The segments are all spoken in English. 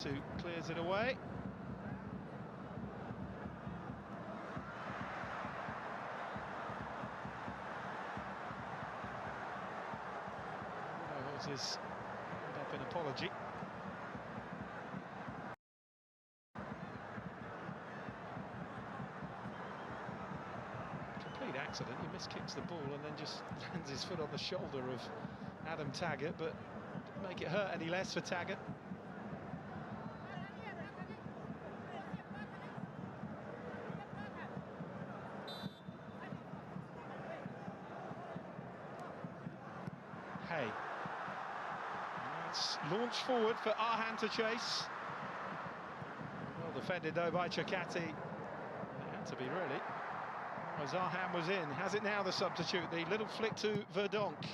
who clears it away. His end up in apology. Complete accident. He miskicks the ball and then just lands his foot on the shoulder of Adam Taggart, but didn't make it hurt any less for Taggart. Hey. It's launched forward for Arhan to chase. Well defended though by Chakati. It had to be really. As Arhan was in, has it now, the substitute, the little flick to Verdonk.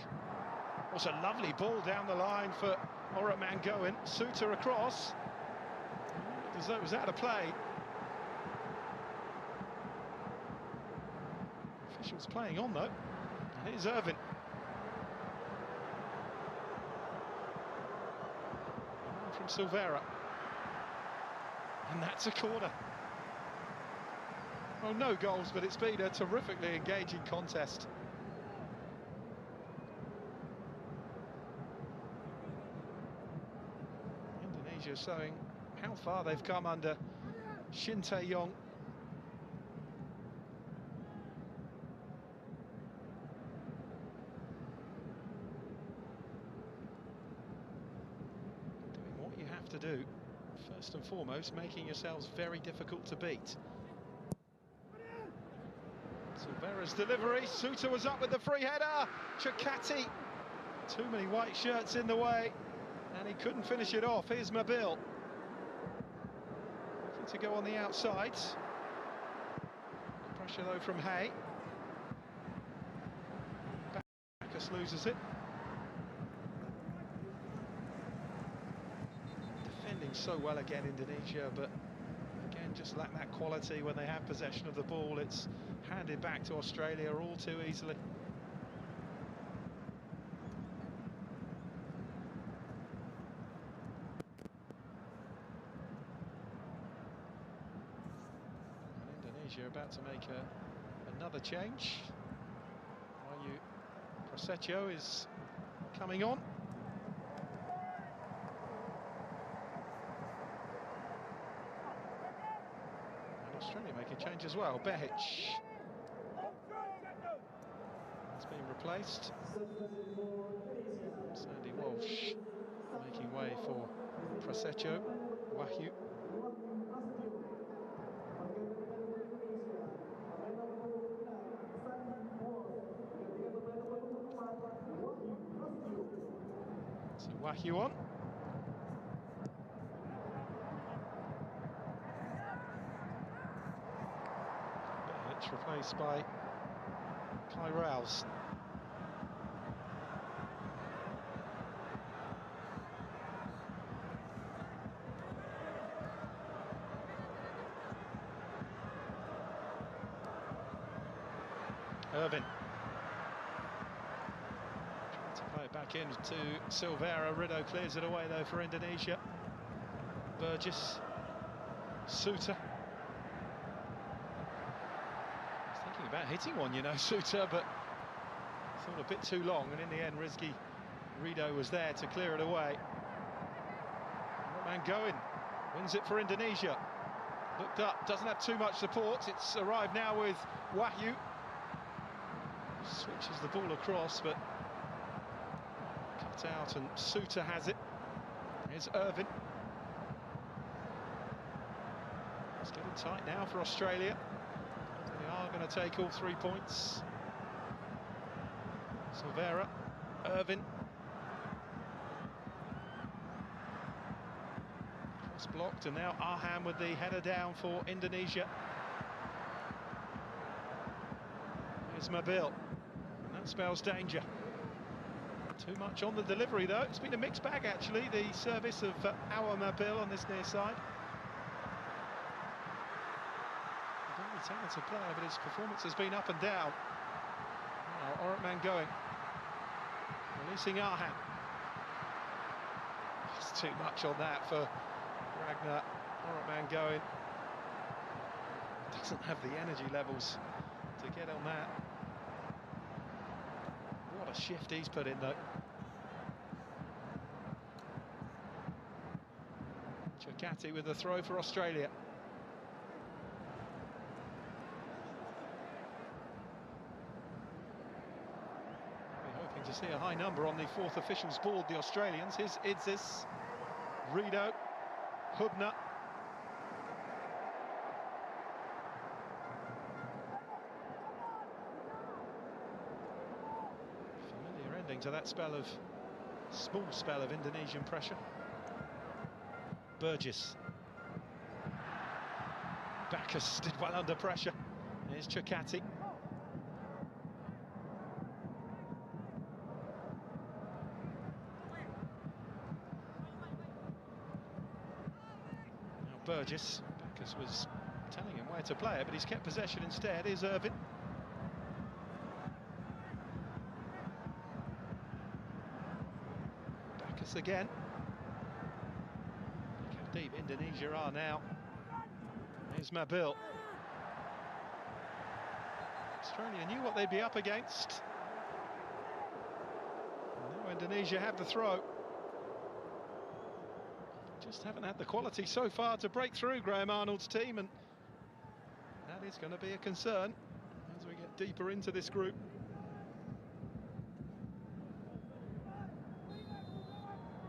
Was a lovely ball down the line for Oratman Goen. Suter across. As though it was out of play. Officials playing on though. And here's Irvin. From Silvera, and that's a corner. Oh, no goals, but it's been a terrifically engaging contest. Indonesia showing how far they've come under Shin Tae-yong. To do, first and foremost, making yourselves very difficult to beat. Silvera's delivery, Suter was up with the free header, Chakati, too many white shirts in the way, and he couldn't finish it off. Here's Mabil, looking to go on the outside. Pressure though from Hay. Backus loses it. So well again, Indonesia, but again just lack that quality when they have possession of the ball. It's handed back to Australia all too easily. And Indonesia about to make another change. Prosecco is coming on. Australia make a change as well. Behic has been replaced. Sandy Walsh making way for Prosecco. Wahyu. So Wahyu on. Replaced by Kai Rouse. Irvin. Trying to play it back in to Silvera. Rideau clears it away though for Indonesia. Burgess. Suter. About hitting one, you know, Suter, but thought a bit too long, and in the end Rizky Rideau was there to clear it away. Man Goen wins it for Indonesia. Looked up, doesn't have too much support. It's arrived now with Wahyu. Switches the ball across, but cut out, and Suter has it. Here's Irvin. It's getting tight now for Australia. They are going to take all 3 points. Silvera, Irvin. Cross blocked, and now Arhan with the header down for Indonesia. Here's Mabil, and that spells danger. Too much on the delivery though. It's been a mixed bag actually, the service of our Mabil on this near side. Talented player, but his performance has been up and down. Now Oratman Goen, releasing Arhan. It's too much on that for Ragnar, man going. Doesn't have the energy levels to get on that. What a shift he's put in though. Chakati with the throw for Australia. We're hoping to see a high number on the fourth official's board, the Australians. Here's Idzis, Rido, Hubner. Familiar ending to that small spell of Indonesian pressure. Burgess. Bacchus did well under pressure. Here's Chakati. Now Burgess. Bacchus was telling him where to play it, but he's kept possession instead. Here's Irvin. Bacchus again. Deep Indonesia are now. Here's Mabil. Australia knew what they'd be up against. Now Indonesia have the throw. Just haven't had the quality so far to break through Graham Arnold's team, and that is going to be a concern as we get deeper into this group.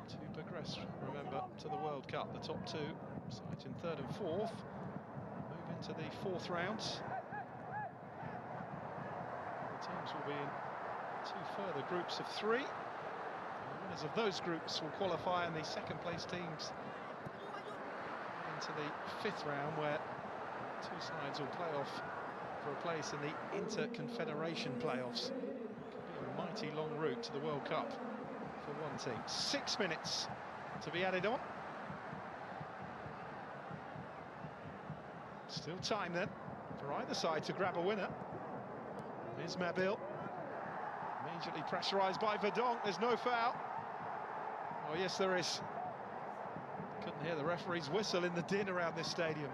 To progress, remember, to the World Cup, the top two sides in third and fourth move into the fourth rounds. The teams will be in two further groups of three. The winners of those groups will qualify, and the second place teams into the fifth round, where two sides will play off for a place in the Inter-Confederation playoffs. It could be a mighty long route to the World Cup for one team. 6 minutes to be added on. Still time then for either side to grab a winner. Here's Mabil. Immediately pressurised by Verdonk. There's no foul. Oh yes, there is. Couldn't hear the referee's whistle in the din around this stadium.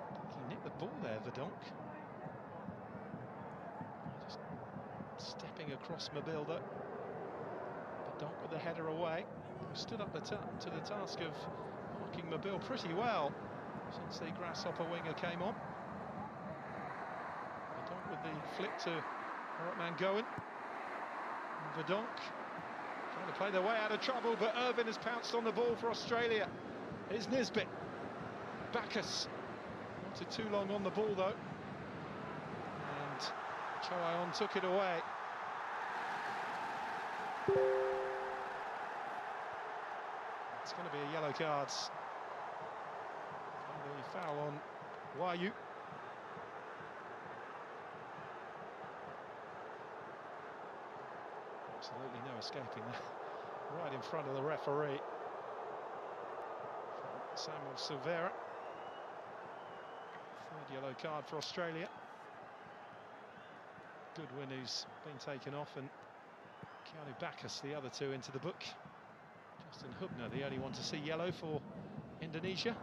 I think he nicked the ball there, Verdonk. Just stepping across Mabil though. Verdonk with the header away. Who stood up to the task of marking Mabil pretty well since the Grasshopper winger came on. Verdonk with the flick to man going. And Verdonk trying to play their way out of trouble, but Irvin has pounced on the ball for Australia. Here's Nisbet. Bacchus wanted too long on the ball though, and Choaon took it away. It's going to be a yellow card. And the foul on Wahyu. Absolutely no escaping that. Right in front of the referee. Samuel Silveira. Third yellow card for Australia. Goodwin, who's been taken off, and Keanu Bacchus, the other two, into the book. Justin Hubner, the only one to see yellow for Indonesia.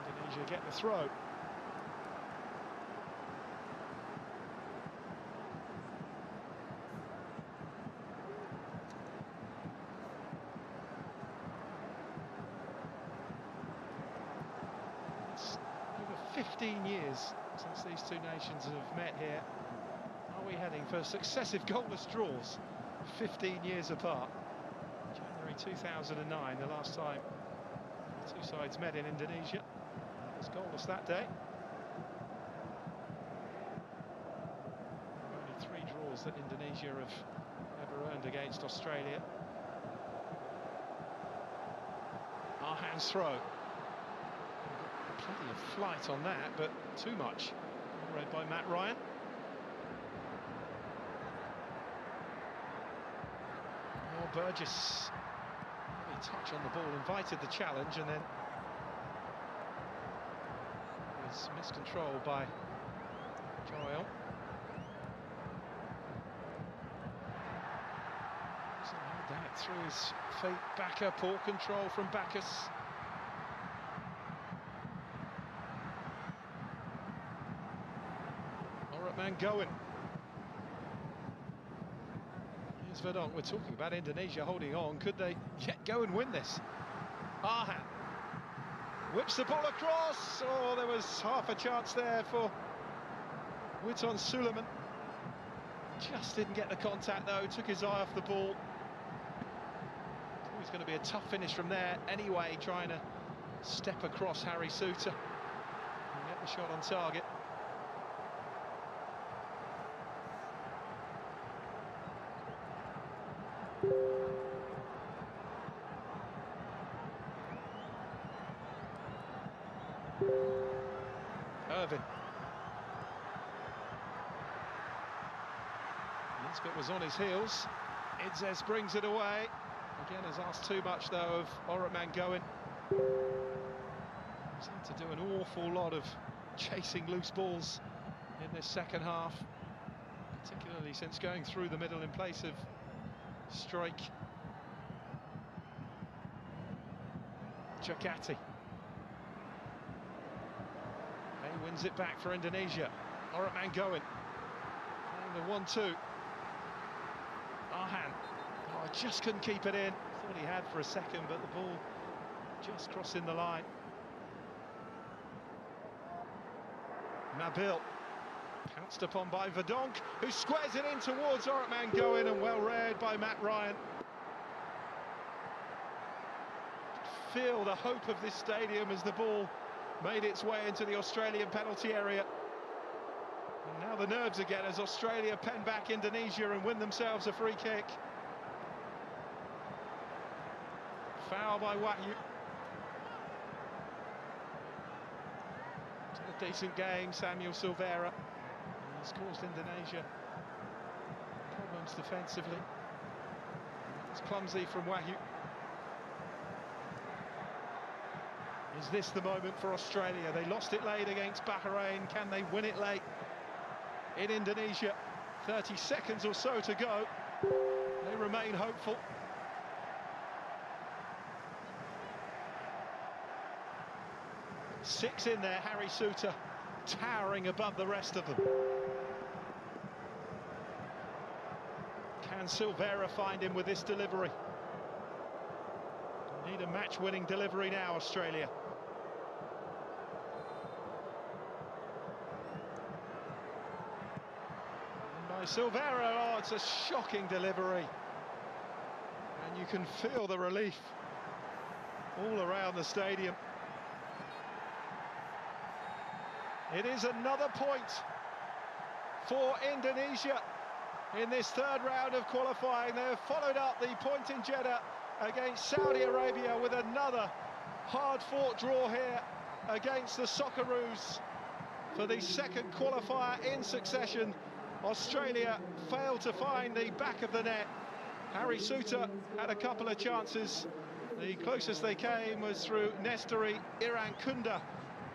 Indonesia get the throw. It's over 15 years since these two nations have met here. Are we heading for successive goalless draws, 15 years apart? January 2009, the last time the two sides met in Indonesia. It was goalless that day. Only 3 draws that Indonesia have ever earned against Australia. Arhan's throw. Plenty of flight on that, but too much. Read by Matt Ryan. Oh, Burgess. A touch on the ball, invited the challenge, and then was miscontrolled by through his feet. Backer, poor control from Bacchus. Man going. Here's Verdonk. We're talking about Indonesia holding on. Could they yet go and win this? Arhan whips the ball across. Oh, there was half a chance there for Witon Suleiman. Just didn't get the contact though. Took his eye off the ball. It's going to be a tough finish from there. Anyway, trying to step across Harry Souttar and get the shot on target. Irvin. Nisbet was on his heels. Idzes brings it away. Again, has asked too much though of Orotman going. He's had to do an awful lot of chasing loose balls in this second half, particularly since going through the middle in place of Strike. Chakati. He wins it back for Indonesia. Orotman going. Playing the 1-2. Arhan. Oh, just couldn't keep it in. Thought he had for a second, but the ball just crossing the line. Nabil. Pounced upon by Verdonk, who squares it in towards Orotman going, and well read by Matt Ryan. Feel the hope of this stadium as the ball made its way into the Australian penalty area. And now the nerves again as Australia pen back Indonesia and win themselves a free kick. Foul by Wahyu. A decent game, Samuel Silveira. He's caused Indonesia problems defensively. It's clumsy from Wahyu. Is this the moment for Australia? They lost it late against Bahrain. Can they win it late in Indonesia? 30 seconds or so to go. They remain hopeful. Six in there, Harry Souttar towering above the rest of them. Can Silveira find him with this delivery? Need a match-winning delivery now, Australia. And by Silveira, oh, it's a shocking delivery. And you can feel the relief all around the stadium. It is another point for Indonesia in this third round of qualifying. They have followed up the point in Jeddah against Saudi Arabia with another hard-fought draw here against the Socceroos for the second qualifier in succession. Australia failed to find the back of the net. Harry Souttar had a couple of chances. The closest they came was through Nesteri Irankunda,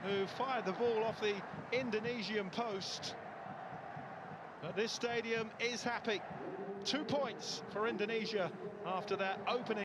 who fired the ball off the Indonesian post. But this stadium is happy. 2 points for Indonesia after that opening.